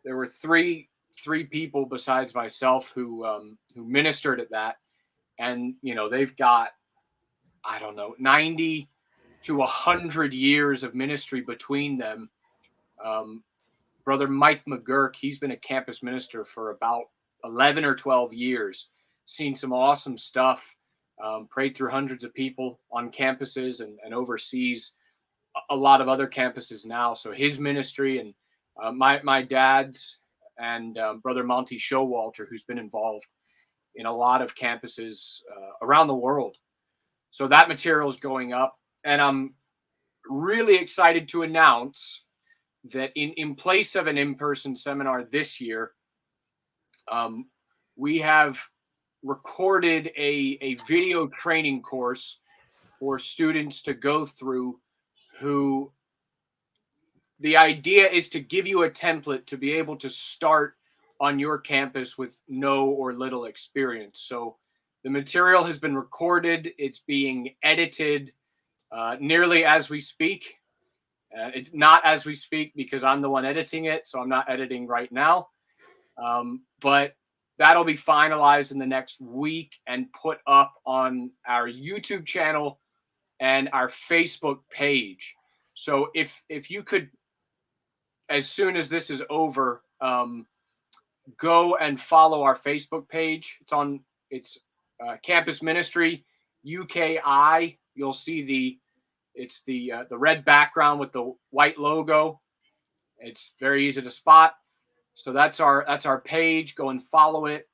there were three people besides myself who ministered at that, and they've got, I don't know, 90 to 100 years of ministry between them. Brother Mike McGurk, he's been a campus minister for about 11 or 12 years, seen some awesome stuff, prayed through hundreds of people on campuses and oversees a lot of other campuses now. So his ministry, and my dad's, and Brother Monty Showalter, who's been involved in a lot of campuses around the world. So that material is going up, and I'm really excited to announce that in place of an in-person seminar this year, we have recorded a video training course for students to go through, who the idea is to give you a template to be able to start on your campus with no or little experience. So the material has been recorded. It's being edited nearly as we speak. It's not as we speak because I'm the one editing it, so I'm not editing right now. But that'll be finalized in the next week and put up on our YouTube channel and our Facebook page. So if you could, as soon as this is over, go and follow our Facebook page. It's Campus Ministry UKI. You'll see it's the red background with the white logo. It's very easy to spot. So that's our page. Go and follow it.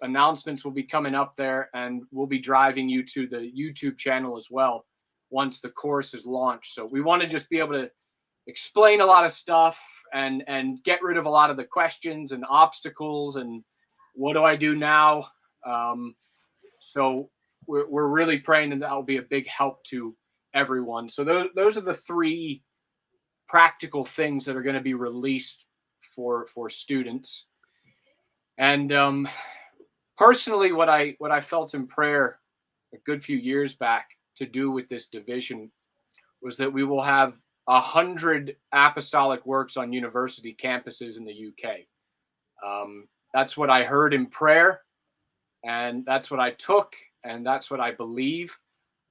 Announcements will be coming up there, and we'll be driving you to the YouTube channel as well once the course is launched. So we want to just be able to explain a lot of stuff and get rid of a lot of the questions and obstacles and what do I do now? So we're really praying that will be a big help to everyone. So those are the three practical things that are going to be released for students. And personally, what I felt in prayer a good few years back to do with this division was that we will have 100 apostolic works on university campuses in the UK. That's what I heard in prayer, and that's what I took, and that's what I believe.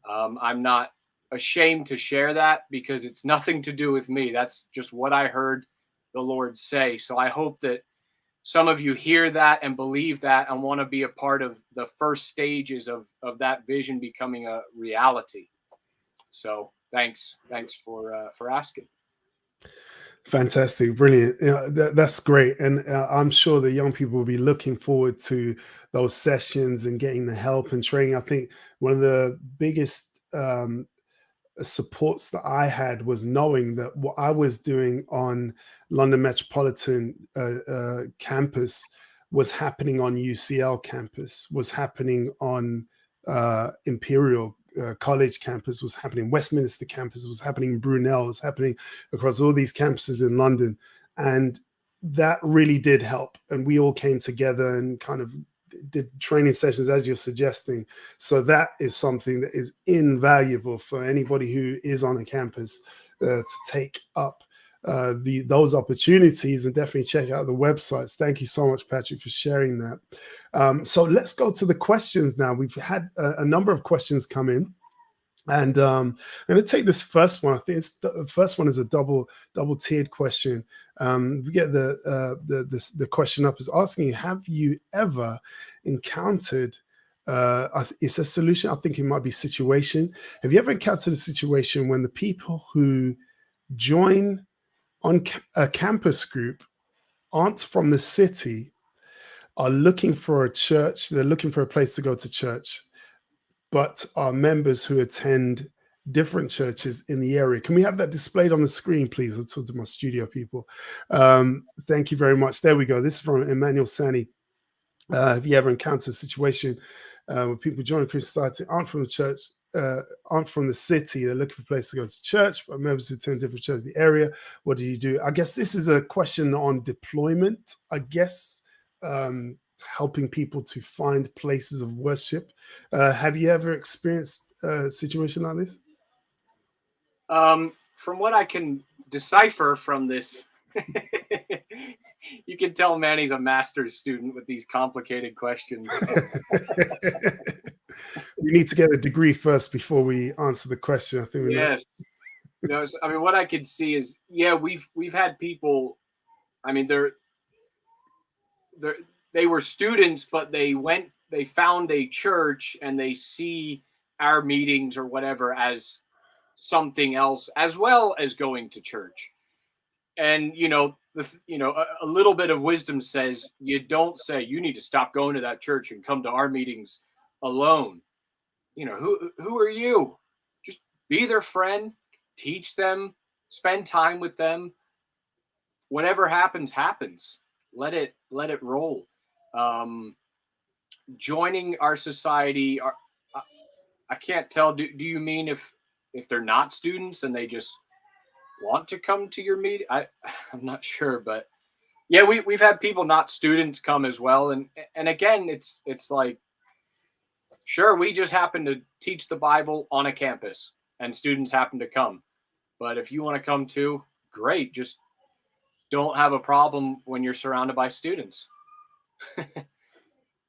I'm not ashamed to share that because it's nothing to do with me. That's just what I heard the Lord say. So I hope that some of you hear that and believe that and want to be a part of the first stages of that vision becoming a reality. So thanks for asking. Fantastic, brilliant. That's great, and I'm sure the young people will be looking forward to those sessions and getting the help and training. I think one of the biggest supports that I had was knowing that what I was doing on London Metropolitan campus was happening on UCL campus, was happening on Imperial College campus, was happening Westminster campus, was happening Brunel, was happening across all these campuses in London. And that really did help. And we all came together and kind of did training sessions as you're suggesting. So that is something that is invaluable for anybody who is on a campus to take up those opportunities, and definitely check out the websites. Thank you so much, Patrick, for sharing that. So let's go to the questions now. We've had a number of questions come in, and I'm going to take this first one. I think the first one is a double tiered question. We get the question up is asking, have you ever encountered it's a solution, I think it might be situation. Have you ever encountered a situation when the people who join on a campus group aren't from the city, are looking for a church, they're looking for a place to go to church, but are members who attend different churches in the area? Can we have that displayed on the screen, please? I'll talk to my studio people. Thank you very much. There we go. This is from Emmanuel Sani. Have you ever encountered a situation when people join a Christian society, aren't from the church, aren't from the city, they're looking for a place to go to church, but members who attend different churches in the area, what do you do? I guess this is a question on deployment, I guess, helping people to find places of worship. Have you ever experienced a situation like this? From what I can decipher from this, you can tell Manny's a master's student with these complicated questions. We need to get a degree first before we answer the question. I think. Yes. No, I mean, what I could see is, yeah, we've had people. I mean, they were students, but they found a church, and they see our meetings or whatever as something else, as well as going to church. And a little bit of wisdom says, you don't say you need to stop going to that church and come to our meetings alone. Who are you? Just be their friend, teach them, spend time with them. Whatever happens. Let it roll. Joining our society, I can't tell. Do you mean if they're not students and they just want to come to your meeting? I'm not sure, but yeah, we've had people not students come as well, and again, it's like, sure, we just happen to teach the Bible on a campus, and students happen to come. But if you want to come too, great. Just don't have a problem when you're surrounded by students.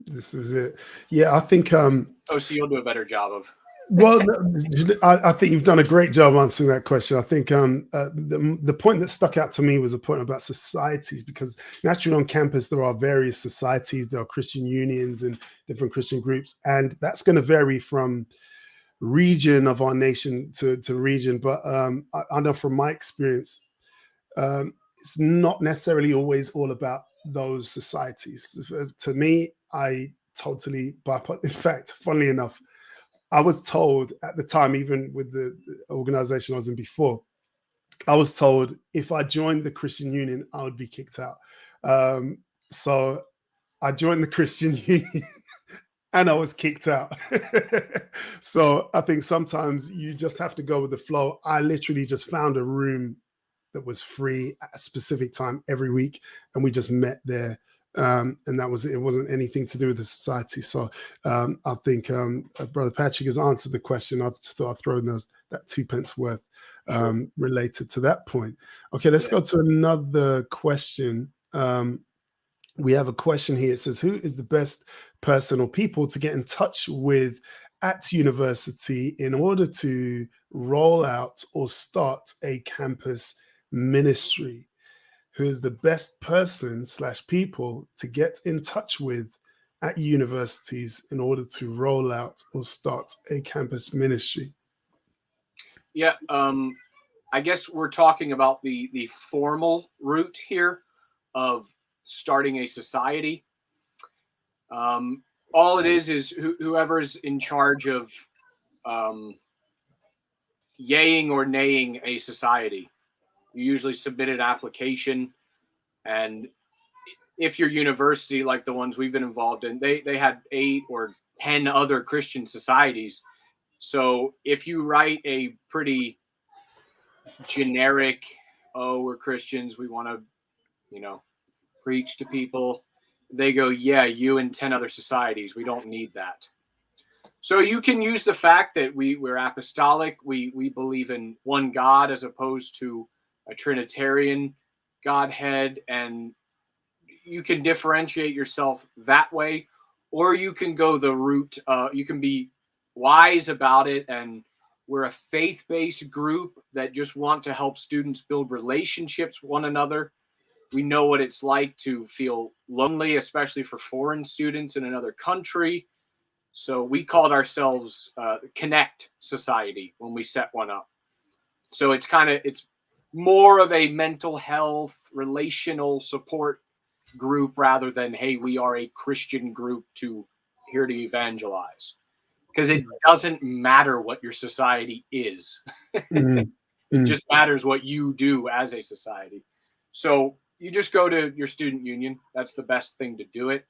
This is it. Yeah, I think OC, you'll do a better job of. Well, I think you've done a great job answering that question. I think the point that stuck out to me was a point about societies, because naturally on campus there are various societies, there are Christian unions and different Christian groups, and that's going to vary from region of our nation to region. But I know from my experience, it's not necessarily always all about those societies. To me, I totally bypass. In fact, funnily enough, I was told at the time, even with the organization I was in before, I was told if I joined the Christian Union, I would be kicked out. So I joined the Christian Union and I was kicked out. So I think sometimes you just have to go with the flow. I literally just found a room that was free at a specific time every week, and we just met there. And that was it. It wasn't anything to do with the society. So I think Brother Patrick has answered the question. I thought I'd throw in that 2 pence worth related to that point. Okay, let's go to another question. We have a question here. It says, who is the best person or people to get in touch with at university in order to roll out or start a campus ministry? Who is the best person / people to get in touch with at universities in order to roll out or start a campus ministry? Yeah, I guess we're talking about the formal route here of starting a society. All it is whoever's in charge of yaying or naying a society. You usually submit an application, and if your university, like the ones we've been involved in, they had 8 or 10 other Christian societies. So if you write a pretty generic, we're Christians, we want to, preach to people, they go, yeah, you and 10 other societies, we don't need that. So you can use the fact that we're apostolic, we believe in one God as opposed to a Trinitarian Godhead, and you can differentiate yourself that way, or you can go the route, you can be wise about it, and we're a faith-based group that just want to help students build relationships with one another. We know what it's like to feel lonely, especially for foreign students in another country. So we called ourselves Connect Society when we set one up. So it's more of a mental health, relational support group rather than, hey, we are a Christian group here to evangelize. Because it doesn't matter what your society is. It just matters what you do as a society. So you just go to your student union. That's the best thing to do it.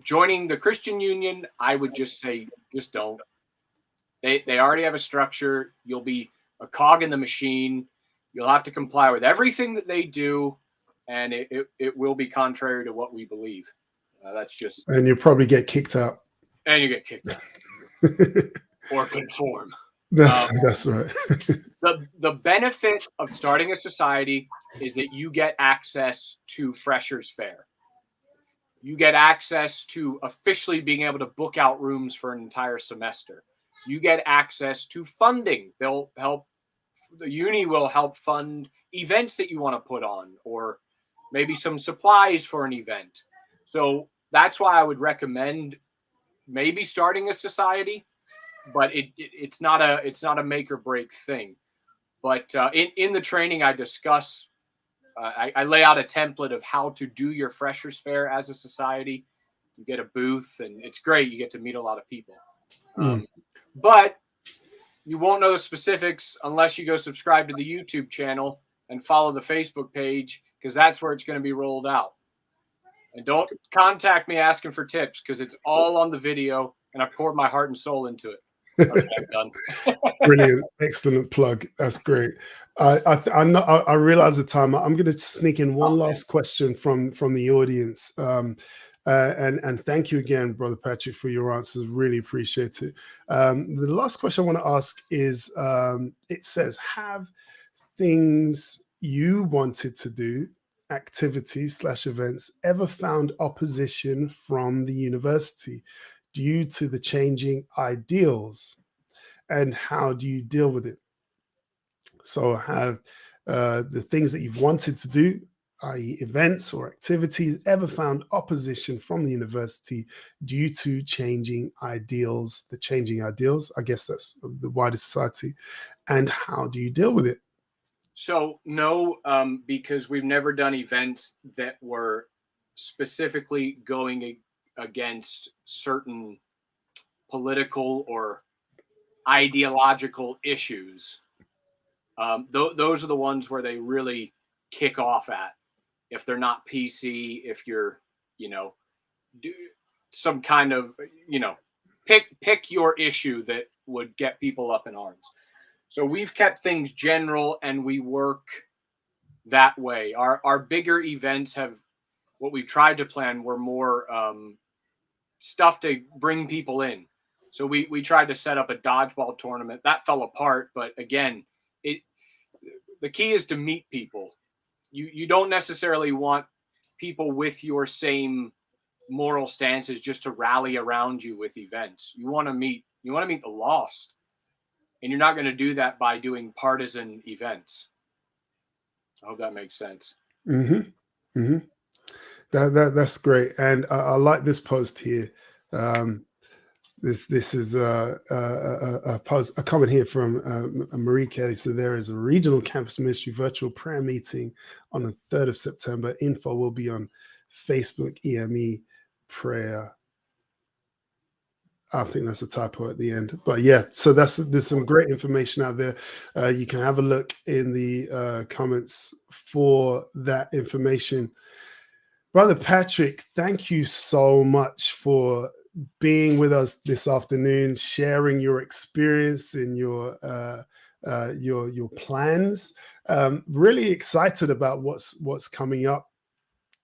joining the Christian Union, I would just say, just don't. They already have a structure. You'll be a cog in the machine. You'll have to comply with everything that they do, and it will be contrary to what we believe. That's just, And you'll probably get kicked out. and you get kicked out or conform. That's right. The benefit of starting a society is that you get access to Freshers Fair. You get access to officially being able to book out rooms for an entire semester. You get access to funding. They'll help, the uni will help fund events that you want to put on, or maybe some supplies for an event. So that's why I would recommend maybe starting a society, but it's not a make or break thing. But in the training, I discuss, I lay out a template of how to do your Freshers Fair as a society. You get a booth, and it's great. You get to meet a lot of people. But you won't know the specifics unless you go subscribe to the YouTube channel and follow the Facebook page, because that's where it's going to be rolled out. And don't contact me asking for tips, because it's all on the video, and I poured my heart and soul into it. Okay, I'm done. Brilliant, excellent plug. That's great. I realize the time. I'm going to sneak in one last question from the audience. And thank you again, Brother Patrick, for your answers. Really appreciate it. The last question I want to ask is, it says, have things you wanted to do, activities/events, ever found opposition from the university due to the changing ideals? And how do you deal with it? So have the things that you've wanted to do, i.e. events or activities, ever found opposition from the university due to changing ideals, the changing ideals? I guess that's the wider society. And how do you deal with it? So no, because we've never done events that were specifically going against certain political or ideological issues. Those are the ones where they really kick off at. If they're not PC, if you're, do some kind of, pick your issue that would get people up in arms. So we've kept things general, and we work that way. Our bigger events have, what we've tried to plan were more stuff to bring people in. So we tried to set up a dodgeball tournament. That fell apart, but again, the key is to meet people. You don't necessarily want people with your same moral stances just to rally around you with events. You want to meet the lost. And you're not going to do that by doing partisan events. I hope that makes sense. That's great. And I like this post here. This is a comment here from Marie Kelly. So there is a regional campus ministry virtual prayer meeting on the 3rd of September. Info will be on Facebook, EME prayer. I think that's a typo at the end, but yeah, so there's some great information out there. You can have a look in the comments for that information. Brother Patrick, thank you so much for being with us this afternoon, sharing your experience and your plans. Really excited about what's coming up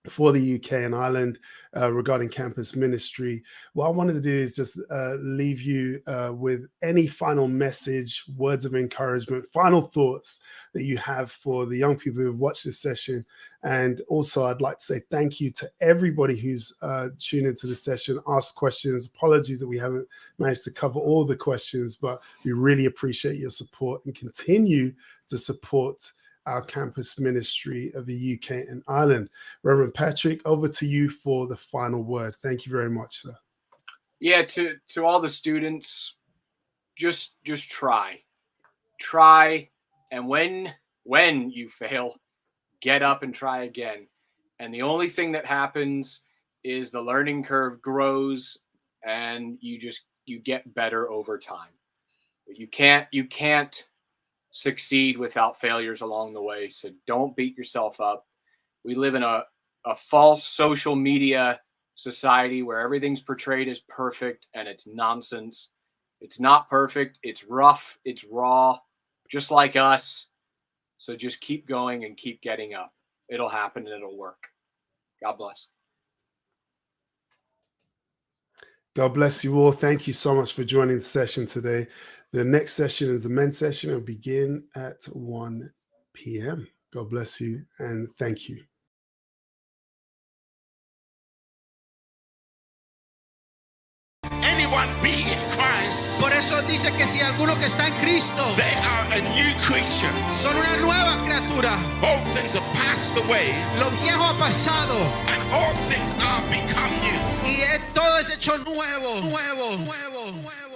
for the UK and Ireland regarding campus ministry. What I wanted to do is just leave you with any final message, words of encouragement, final thoughts that you have for the young people who have watched this session. And also I'd like to say thank you to everybody who's tuned into the session, asked questions. Apologies that we haven't managed to cover all the questions, but we really appreciate your support and continue to support our campus ministry of the UK and Ireland. Reverend Patrick, over to you for the final word. Thank you very much, sir. Yeah, to all the students, just try, and when you fail, get up and try again. And the only thing that happens is the learning curve grows, and you get better over time. But you can't succeed without failures along the way. So don't beat yourself up. We live in a false social media society where everything's portrayed as perfect, and it's nonsense. It's not perfect. It's rough. It's raw, just like us. So just keep going and keep getting up. It'll happen and it'll work. God bless. God bless you all. Thank you so much for joining the session today. The next session is the men's session. It'll begin at 1 p.m. God bless you and thank you. Anyone being in Christ, Por eso dice que si alguno que está en Cristo they are a new creature. son una nueva criatura. All things are passed away, Lo viejo ha pasado and all things are become new. y todo es hecho nuevo, nuevo, nuevo, nuevo.